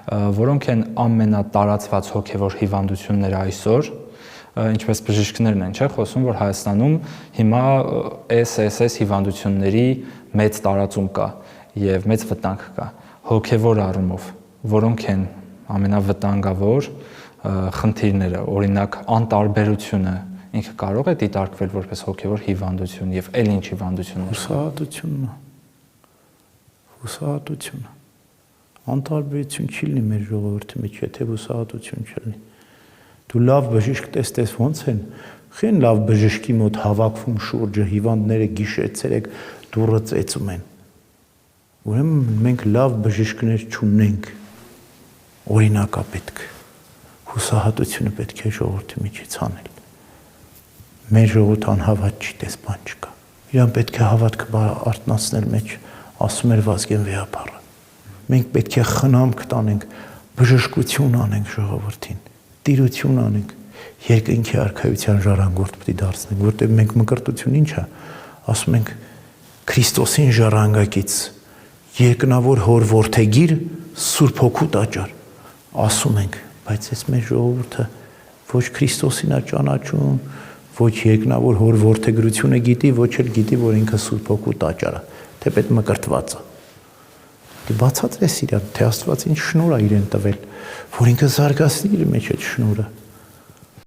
որոնք են ամենատարածված հոգևոր հիվանդությունները այսօր, ինչպես բժիշկներն են, չէ՞, խոսում, որ Հայաստանում հիմա SSS հիվանդությունների մեծ տարածում կա եւ մեծ վտանգ կա հոգևոր առումով, որոնք են ամենավտանգավոր խնդիրները, օրինակ անտարբերությունը ինքը կարող է դիտարկվել որպես հոգևոր հիվանդություն եւ այլ ինչ հիվանդություններ։ Հուսահատությունը։ Անտարբերություն չի լինի մեր ժողովրդի մեջ, եթե հուսահատություն չլինի։ Դու լավ բժիշկ տեսնես ոնց են, խեն լավ բժշկի մոտ հավաքվում շուրջը, հիվանդները գիշեր-ցերեկ դուռը ծեծում են։ Ուրեմն մենք լավ բժիշկներ չունենք։ Օրինակա պետք։ Հուսահատությունը պետք է ժողովրդի միջից անել։ Մեր ժողովուրդ անհավատ չի, տես բան չկա։ Իրան պետք է հավատքը արտնացնել մեջ, ասում էր Վազգեն Վեհապարը։ Մենք պետք է խնամք տանենք, բժշկություն անենք ժողովրդին, տիրություն անենք, երկնքի արքայության ժառանգորդ պետք է դարձնենք, որտեղ մենք մկրտություն ինչ է, ասում ենք Քրիստոսին ժառանգակից, երկնավոր հոր որդեգիր, Սուրբ Հոգու տաճար, ասում ենք, բայց այս մեր ժողովուրդը ոչ Քրիստոսին է ճանաչում, ոչ երկնավոր հոր որդեգրությունը գիտի, ոչ էլ գիտի, որ ինքը Սուրբ Հոգու տաճարը, թե պետք մկրտված է։ Դե բացատրես իրան, թե Աստված ինչ շնորհ է իրեն տվել, որ ինքը զարգացնի իր մեջ այդ շնորհը։